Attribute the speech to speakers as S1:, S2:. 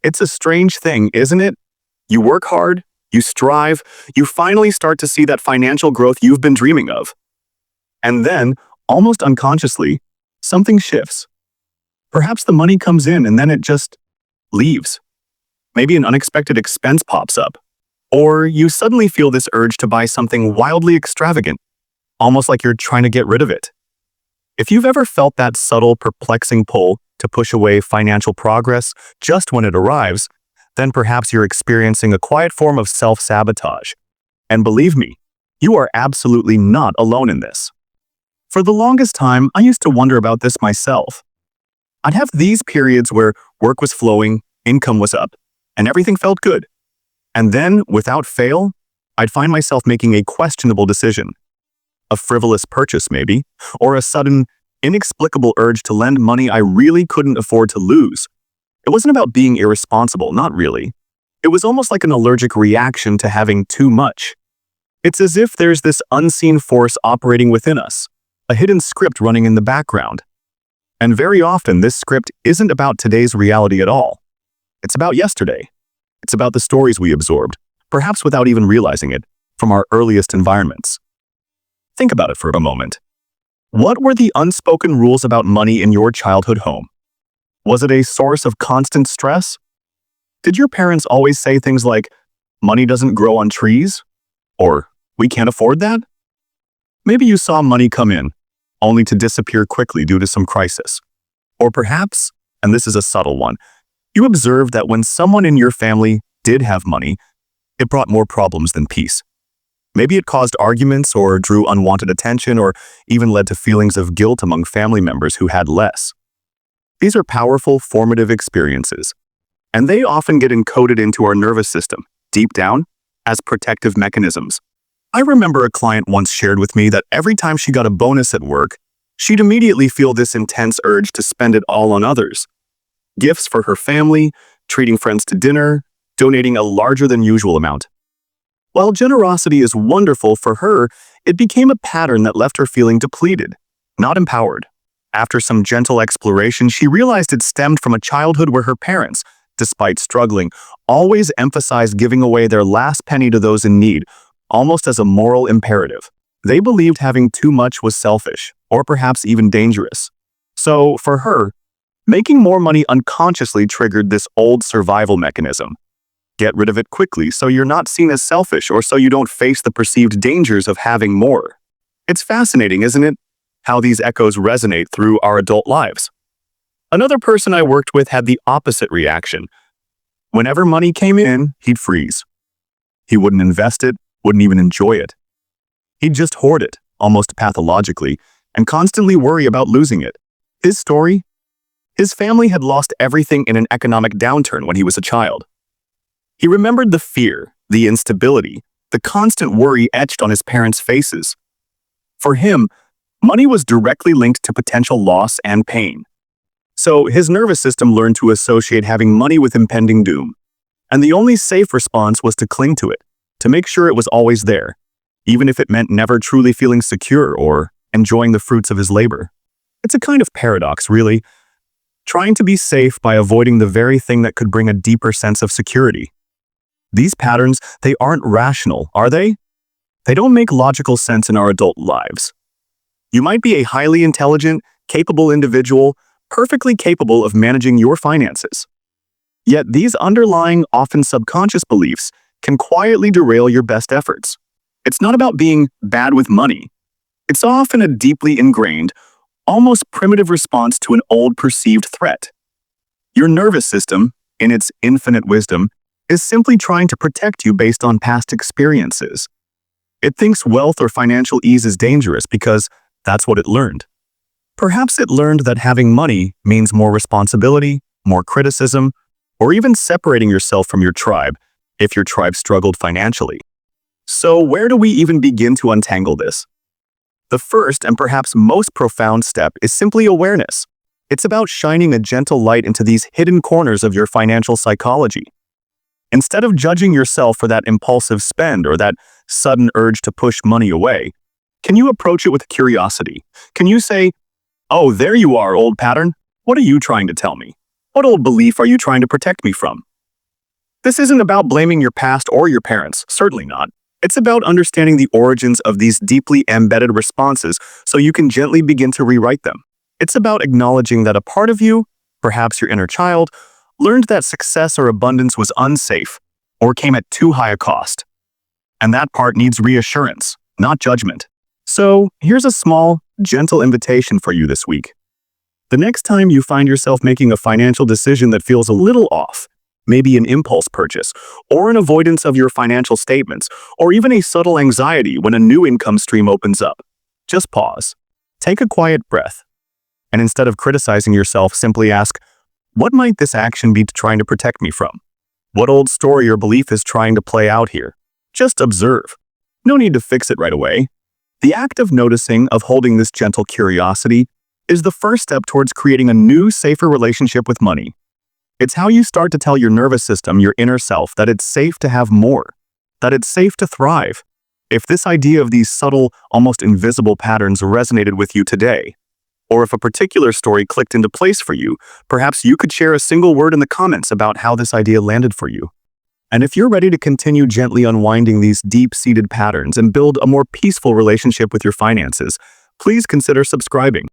S1: It's a strange thing, isn't it? You work hard, you strive, you finally start to see that financial growth you've been dreaming of. And then, almost unconsciously, something shifts. Perhaps the money comes in and then it just leaves. Maybe an unexpected expense pops up. Or you suddenly feel this urge to buy something wildly extravagant, almost like you're trying to get rid of it. If you've ever felt that subtle, perplexing pull to push away financial progress just when it arrives, then perhaps you're experiencing a quiet form of self-sabotage. And believe me, you are absolutely not alone in this. For the longest time, I used to wonder about this myself. I'd have these periods where work was flowing, income was up, and everything felt good. And then, without fail, I'd find myself making a questionable decision. A frivolous purchase, maybe, or a sudden, inexplicable urge to lend money I really couldn't afford to lose. It wasn't about being irresponsible, not really. It was almost like an allergic reaction to having too much. It's as if there's this unseen force operating within us, a hidden script running in the background. And very often, this script isn't about today's reality at all. It's about yesterday. It's about the stories we absorbed, perhaps without even realizing it, from our earliest environments. Think about it for a moment. What were the unspoken rules about money in your childhood home? Was it a source of constant stress? Did your parents always say things like, "Money doesn't grow on trees"? Or, "We can't afford that"? Maybe you saw money come in, only to disappear quickly due to some crisis. Or perhaps, and this is a subtle one, you observed that when someone in your family did have money, it brought more problems than peace. Maybe it caused arguments or drew unwanted attention or even led to feelings of guilt among family members who had less. These are powerful, formative experiences, and they often get encoded into our nervous system, deep down, as protective mechanisms. I remember a client once shared with me that every time she got a bonus at work, she'd immediately feel this intense urge to spend it all on others. Gifts for her family, treating friends to dinner, donating a larger than usual amount. While generosity is wonderful for her, it became a pattern that left her feeling depleted, not empowered. After some gentle exploration, she realized it stemmed from a childhood where her parents, despite struggling, always emphasized giving away their last penny to those in need, almost as a moral imperative. They believed having too much was selfish, or perhaps even dangerous. So, for her, making more money unconsciously triggered this old survival mechanism. Get rid of it quickly so you're not seen as selfish or so you don't face the perceived dangers of having more. It's fascinating, isn't it? How these echoes resonate through our adult lives. Another person I worked with had the opposite reaction. Whenever money came in, he'd freeze. He wouldn't invest it, wouldn't even enjoy it. He'd just hoard it, almost pathologically, and constantly worry about losing it. His story? His family had lost everything in an economic downturn when he was a child. He remembered the fear, the instability, the constant worry etched on his parents' faces. For him, money was directly linked to potential loss and pain. So his nervous system learned to associate having money with impending doom. And the only safe response was to cling to it, to make sure it was always there, even if it meant never truly feeling secure or enjoying the fruits of his labor. It's a kind of paradox, really. Trying to be safe by avoiding the very thing that could bring a deeper sense of security. These patterns, they aren't rational, are they? They don't make logical sense in our adult lives. You might be a highly intelligent, capable individual, perfectly capable of managing your finances. Yet these underlying, often subconscious beliefs can quietly derail your best efforts. It's not about being bad with money. It's often a deeply ingrained, almost primitive response to an old perceived threat. Your nervous system, in its infinite wisdom, is simply trying to protect you based on past experiences. It thinks wealth or financial ease is dangerous because that's what it learned. Perhaps it learned that having money means more responsibility, more criticism, or even separating yourself from your tribe if your tribe struggled financially. So where do we even begin to untangle this? The first and perhaps most profound step is simply awareness. It's about shining a gentle light into these hidden corners of your financial psychology. Instead of judging yourself for that impulsive spend or that sudden urge to push money away, can you approach it with curiosity? Can you say, "Oh, there you are, old pattern. What are you trying to tell me? What old belief are you trying to protect me from? This isn't about blaming your past or your parents, certainly not. It's about understanding the origins of these deeply embedded responses so you can gently begin to rewrite them. It's about acknowledging that a part of you, perhaps your inner child, learned that success or abundance was unsafe or came at too high a cost. And that part needs reassurance, not judgment. So, here's a small, gentle invitation for you this week. The next time you find yourself making a financial decision that feels a little off, maybe an impulse purchase, or an avoidance of your financial statements, or even a subtle anxiety when a new income stream opens up, just pause, take a quiet breath, and instead of criticizing yourself, simply ask, what might this action be trying to protect me from? What old story or belief is trying to play out here? Just observe. No need to fix it right away. The act of noticing, of holding this gentle curiosity, is the first step towards creating a new, safer relationship with money. It's how you start to tell your nervous system, your inner self, that it's safe to have more, that it's safe to thrive. If this idea of these subtle, almost invisible patterns resonated with you today, or if a particular story clicked into place for you, perhaps you could share a single word in the comments about how this idea landed for you. And if you're ready to continue gently unwinding these deep-seated patterns and build a more peaceful relationship with your finances, please consider subscribing.